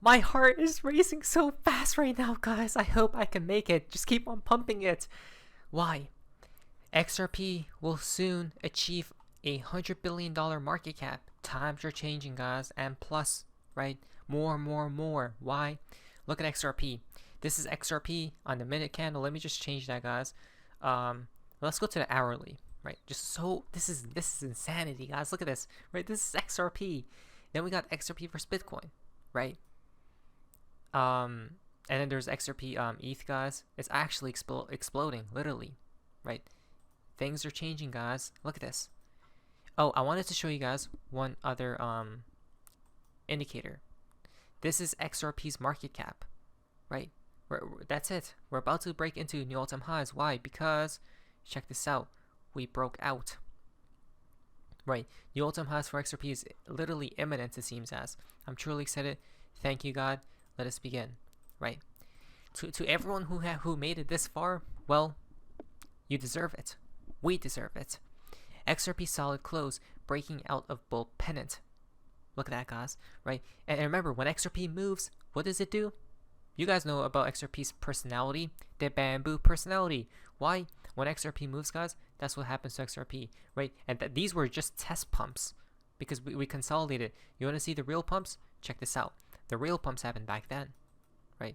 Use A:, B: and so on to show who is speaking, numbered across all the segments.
A: My heart is racing so fast right now, guys. I hope I can make it. Just keep on pumping it. Why? XRP will soon achieve $100 billion market cap. Times are changing, guys, and plus, right? More. Why? Look at XRP. This is XRP on the minute candle. Let me just change that, guys. Let's go to the hourly, right? Just so this is insanity, guys. Look at this, right? This is XRP. Then we got XRP versus Bitcoin, right? And then there's XRP ETH, guys. It's actually exploding, literally, right? Things are changing, guys. Look at this. Oh, I wanted to show you guys one other indicator. This is XRP's market cap, right? That's it. We're about to break into new all-time highs. Why? Because, check this out. We broke out. Right. New all-time highs for XRP is literally imminent, it seems as. I'm truly excited. Thank you, God. Let us begin. Right. To everyone who made it this far, well, you deserve it. We deserve it. XRP solid close, breaking out of bull pennant. Look at that, guys. Right. And remember, when XRP moves, what does it do? You guys know about XRP's personality, the bamboo personality. Why? When XRP moves, guys, that's what happens to XRP, right? And these were just test pumps because we consolidated. You want to see the real pumps? Check this out. The real pumps happened back then, right?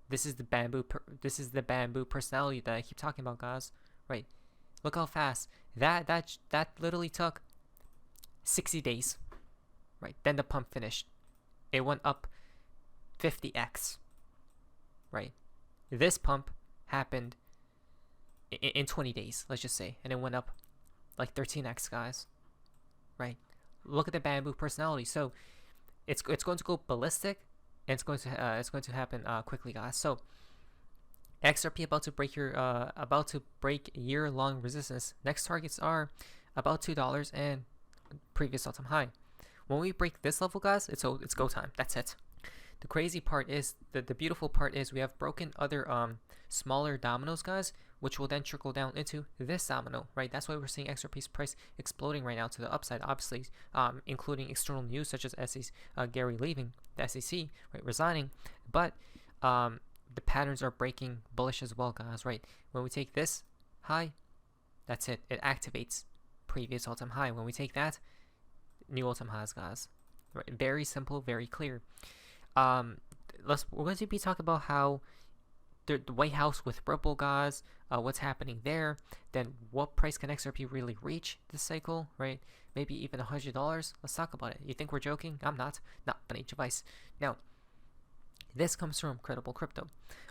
A: This is the bamboo personality that I keep talking about, guys. Right? Look how fast that literally took 60 days, right? Then the pump finished. It went up 50x. Right, this pump happened in 20 days, let's just say, and it went up like 13x, guys. Right, look at the bamboo personality. So it's going to go ballistic, and it's going to happen quickly, guys. So XRP about to break year-long resistance. Next targets are about $2 and previous all-time high. When we break this level, guys, it's go time. That's it. The crazy part is, the beautiful part is we have broken other smaller dominoes, guys, which will then trickle down into this domino, right? That's why we're seeing XRP's price exploding right now to the upside, obviously, including external news such as Gary leaving the SEC, right, resigning. But the patterns are breaking bullish as well, guys, right? When we take this high, that's it. It activates previous all-time high. When we take that, new all-time highs, guys. Right? Very simple, very clear. We're going to be talking about how the White House with Ripple, guys, what's happening there, then what price can XRP really reach this cycle, right? Maybe even $100. Let's talk about it. You think we're joking? I'm not financial advice. Now, this comes from Credible Crypto.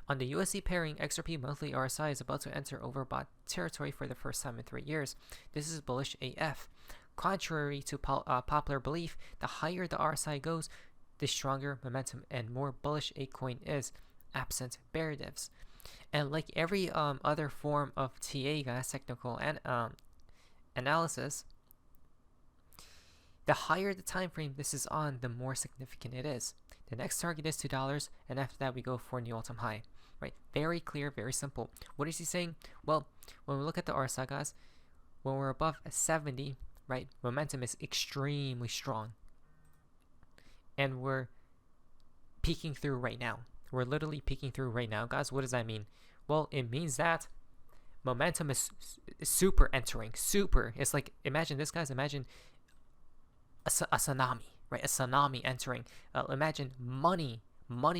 A: On the USD pairing, XRP monthly RSI is about to enter overbought territory for the first time in 3 years. This is bullish AF. Contrary to popular belief, the higher the RSI goes, the stronger momentum and more bullish a coin is, absent bear divs. And like every other form of TA, guys, technical and analysis, the higher the time frame this is on, the more significant it is. The next target is $2, and after that we go for a new all-time high. Right? Very clear, very simple. What is he saying? Well, when we look at the RSI, guys, when we're above 70, right, momentum is extremely strong. And we're peeking through right now. We're literally peeking through right now, guys. What does that mean? Well, it means that momentum is super entering. Super. It's like, imagine this, guys. Imagine a tsunami, right? A tsunami entering. Imagine money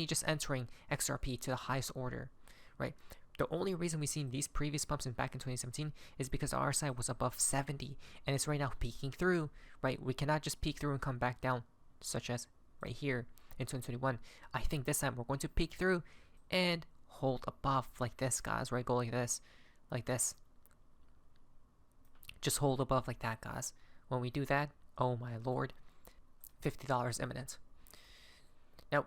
A: just entering XRP to the highest order, right? The only reason we've seen these previous pumps back in 2017 is because the RSI was above 70, and it's right now peeking through, right? We cannot just peek through and come back down, such as right here in 2021. I think this time we're going to peek through and hold above like this, guys, right? Go like this, just hold above like that, guys. When we do that, oh my lord, $50 imminent. Now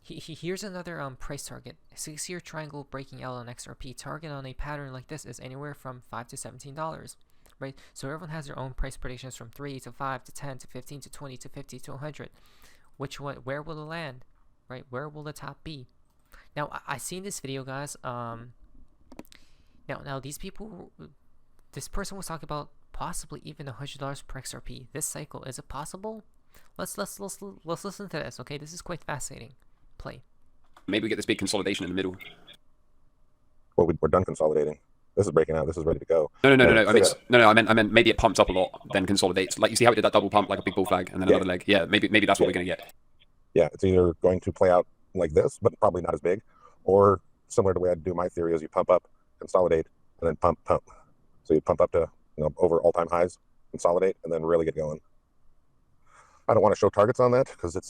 A: here's another price target. 6-year triangle breaking out on XRP. Target on a pattern like this is anywhere from $5 to $17, right? So everyone has their own price predictions from 3 to 5 to 10 to 15 to 20 to 50 to 100. Which one? Where will it land? Right? Where will the top be? Now, I seen this video, guys. Now these people, this person was talking about possibly even $100 per XRP this cycle. Is it possible? Let's listen to this. Okay, this is quite fascinating. Play.
B: Maybe we get this big consolidation in the middle.
C: Well, we're done consolidating. This is breaking out. This is ready to go.
B: No. I meant maybe it pumps up a lot, then consolidates. Like you see how it did that double pump, like a big bull flag, and then another leg. Yeah, maybe that's what we're gonna get.
C: Yeah, it's either going to play out like this, but probably not as big, or similar to the way I do my theory is you pump up, consolidate, and then pump. So you pump up to over all-time highs, consolidate, and then really get going. I don't want to show targets on that because it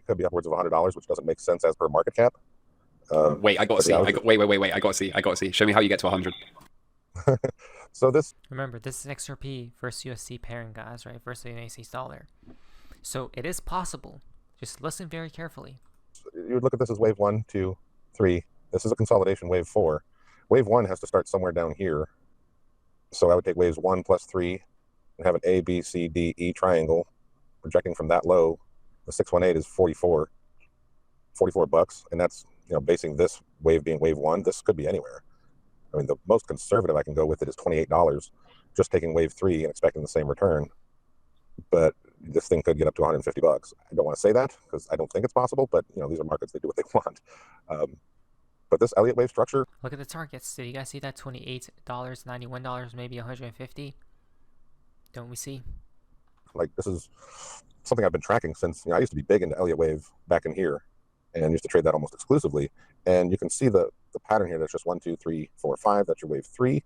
C: could be upwards of $100, which doesn't make sense as per market cap.
B: Wait, I gotta see. Wait, I gotta see. Show me how you get to 100.
C: So this.
A: Remember, this is XRP versus USD pairing, guys, right? Versus the United States dollar. So it is possible. Just listen very carefully.
C: You would look at this as wave 1, 2, 3. This is a consolidation. Wave 4. Wave 1 has to start somewhere down here. So I would take waves 1 plus 3 and have an A, B, C, D, E triangle projecting from that low. The 618 is 44 bucks, and that's basing this wave being wave 1. This could be anywhere. I mean, the most conservative I can go with it is $28, just taking wave 3 and expecting the same return. But this thing could get up to 150 bucks. I don't want to say that because I don't think it's possible, but these are markets, they do what they want. But this Elliott wave structure.
A: Look at the targets. Did you guys see that? $28, $91, maybe 150. Don't we see?
C: Like, this is something I've been tracking since I used to be big into Elliott wave back in here and used to trade that almost exclusively. And you can see the pattern here. That's just 1, 2, 3, 4, 5. That's your wave 3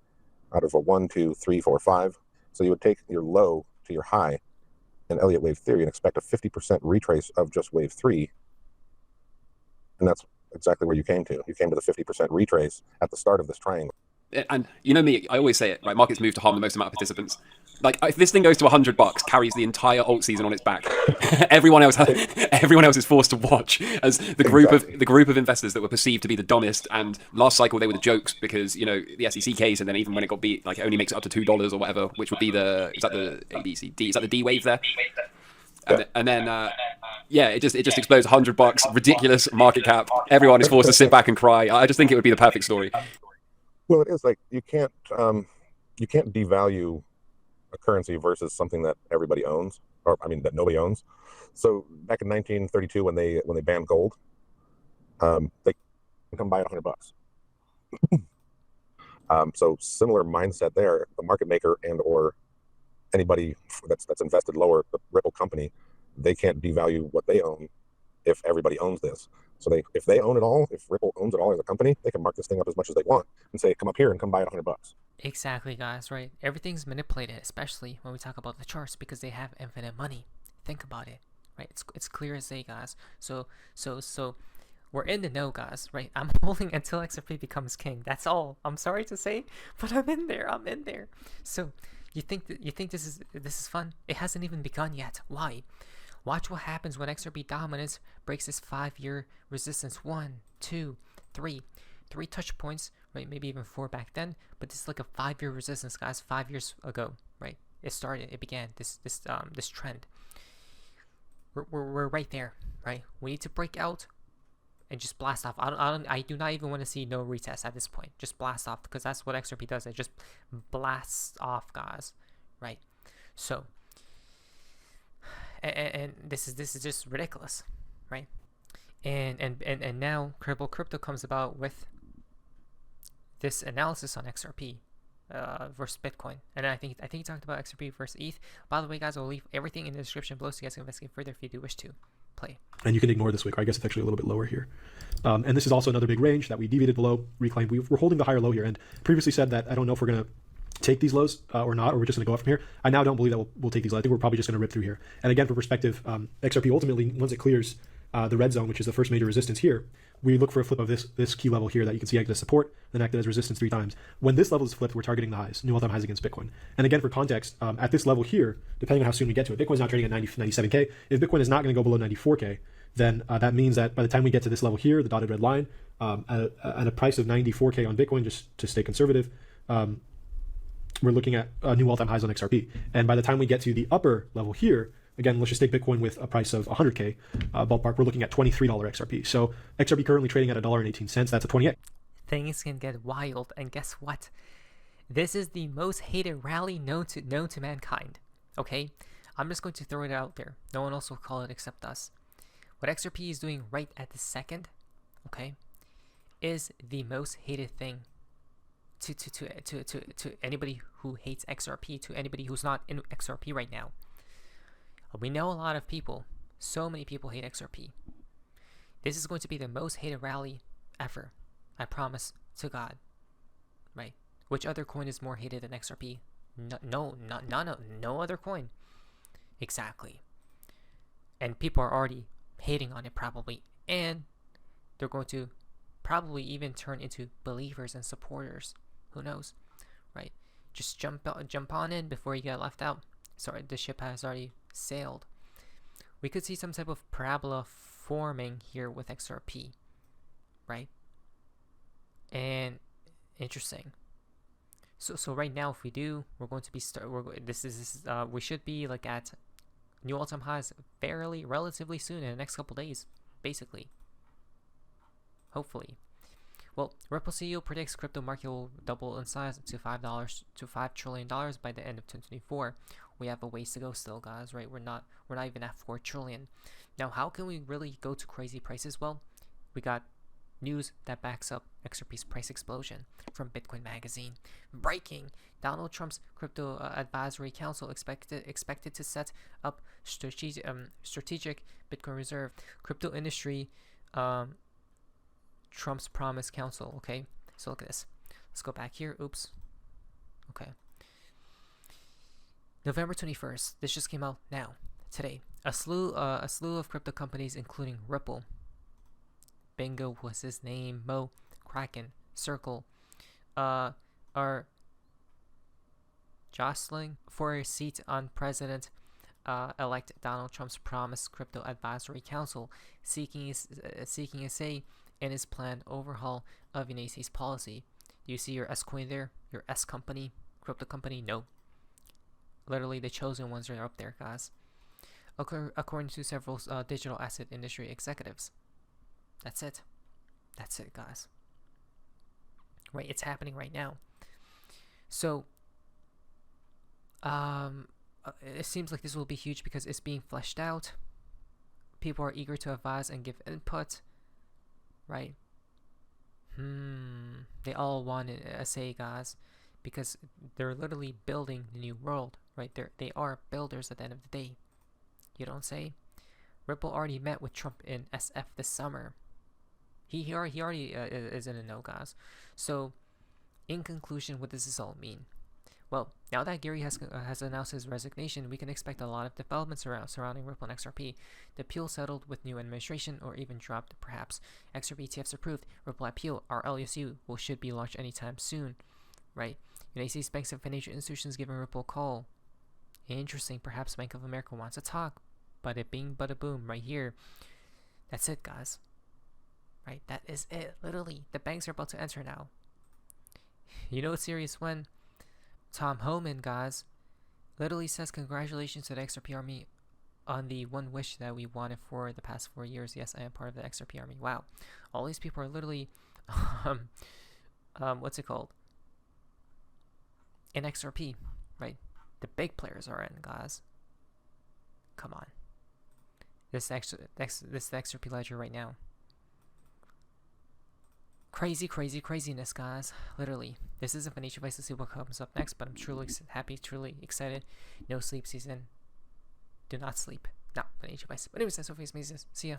C: out of a 1, 2, 3, 4, 5. So you would take your low to your high in Elliott wave theory and expect a 50% retrace of just wave 3. And that's exactly where you came to. You came to the 50% retrace at the start of this triangle.
B: And you know me, I always say it, right? Markets move to harm the most amount of participants. Like, if this thing goes to $100, carries the entire alt season on its back, everyone else is forced to watch as the group of investors that were perceived to be the dumbest. And last cycle they were the jokes because the SEC case, and then even when it got beat, like it only makes it up to $2 or whatever, which would be the A B C D? Is that the D wave there? And then it just explodes $100, ridiculous market cap. Everyone is forced to sit back and cry. I just think it would be the perfect story.
C: Well, it is. Like, you can't devalue a currency versus something that everybody owns, or that nobody owns. So back in 1932, when they banned gold, they come buy at $100. So similar mindset there. The market maker and or anybody that's invested lower, the Ripple company, they can't devalue what they own if everybody owns this. So if they own it all, if Ripple owns it all as a company, they can mark this thing up as much as they want and say, come up here and come buy at $100.
A: Exactly, guys, right? Everything's manipulated, especially when we talk about the charts, because they have infinite money. Think about it, right? It's clear as day, guys. So we're in the know, guys, right? I'm holding until XRP becomes king. That's all. I'm sorry to say, but I'm in there. So you think this is fun? It hasn't even begun yet. Why? Watch what happens when XRP dominance breaks this 5-year resistance. 1, 2, 3. 3 touch points, right? Maybe even 4 back then. But this is like a 5-year resistance, guys. 5 years ago, right? It began this trend. We're right there, right? We need to break out and just blast off. I do not even want to see no retest at this point. Just blast off, because that's what XRP does. It just blasts off, guys, right? So. And this is just ridiculous, right? And now Crypto comes about with this analysis on XRP versus Bitcoin, and I think he talked about XRP versus ETH. By the way, guys, I'll leave everything in the description below so you guys can investigate further if you do wish to play.
D: And you can ignore this wick. I guess it's actually a little bit lower here. And this is also another big range that we deviated below, reclaimed. We're holding the higher low here, and previously said that I don't know if we're going to take these lows or not, or we're just going to go up from here. I now don't believe that we'll take these lows. I think we're probably just going to rip through here. And again, for perspective, XRP ultimately, once it clears the red zone, which is the first major resistance here, we look for a flip of this key level here that you can see acted as support, then acted as resistance 3 times. When this level is flipped, we're targeting the highs, new all-time highs against Bitcoin. And again, for context, at this level here, depending on how soon we get to it, Bitcoin's now trading at 97K. If Bitcoin is not going to go below 94K, then that means that by the time we get to this level here, the dotted red line, at a price of 94K on Bitcoin, just to stay conservative, we're looking at new all-time highs on XRP. And by the time we get to the upper level here, again, let's just take Bitcoin with a price of 100K ballpark, we're looking at $23 XRP. So XRP currently trading at $1.18. That's a 28.
A: Things can get wild, and guess what? This is the most hated rally known to mankind. Okay, I'm just going to throw it out there. No one else will call it except us. What XRP is doing right at this second, okay, is the most hated thing to anybody who hates XRP, to anybody who's not in XRP right now. We know a lot of people, so many people hate XRP. This is going to be the most hated rally ever. I promise to God. Right? Which other coin is more hated than XRP? No, no other coin. Exactly. And people are already hating on it probably, and they're going to probably even turn into believers and supporters. Who knows? Right? Just jump on in before you get left out. Sorry, the ship has already sailed. We could see some type of parabola forming here with XRP, right? And interesting. So right now, if we do, we're going to be we should be like at new all-time highs relatively soon in the next couple days, basically. Hopefully. Well, Ripple CEO predicts crypto market will double in size to $5 trillion by the end of 2024. We have a ways to go still, guys, right? We're not even at 4 trillion. Now, how can we really go to crazy prices? Well, we got news that backs up XRP's price explosion from Bitcoin Magazine. Breaking: Donald Trump's crypto advisory council expected to set up strategic Bitcoin reserve. Crypto industry Trump's promise council. Okay, so look at this. Let's go back here. Oops. Okay. November 21st. This just came out now, today. A slew of crypto companies, including Ripple, Bingo was his name, Mo, Kraken, Circle, are jostling for a seat on President-elect Donald Trump's promised crypto advisory council, seeking a say in his planned overhaul of Unai's policy. Do you see your S coin there? Your S company, crypto company? No. Literally, the chosen ones are up there, guys. According to several digital asset industry executives. That's it. That's it, guys. Right, it's happening right now. So, it seems like this will be huge because it's being fleshed out. People are eager to advise and give input. Right? They all want a say, guys, because they're literally building the new world, right? They are builders at the end of the day. You don't say? Ripple already met with Trump in SF this summer. He already is in a no, guys. So, in conclusion, what does this all mean? Well, now that Gary has announced his resignation, we can expect a lot of developments surrounding Ripple and XRP. The appeal settled with new administration, or even dropped, perhaps. XRP ETFs approved. Ripple IPO, our LUSU, should be launched anytime soon, right? United States banks and financial institutions giving Ripple a call. Interesting. Perhaps Bank of America wants to talk. Bada bing, bada boom, right here. That's it, guys. Right, that is it. Literally, the banks are about to enter now. You know it's serious when Tom Homan, guys, literally says congratulations to the XRP Army on the one wish that we wanted for the past 4 years. Yes, I am part of the XRP Army. Wow, all these people are literally, what's it called? In XRP, right? The big players are in, guys. Come on. This is the XRP ledger right now. Craziness, guys. Literally. This is a financial advice to see what comes up next, but I'm truly happy, truly excited. No sleep season. Do not sleep. Not financial advice. But anyways, that's all for me. See ya.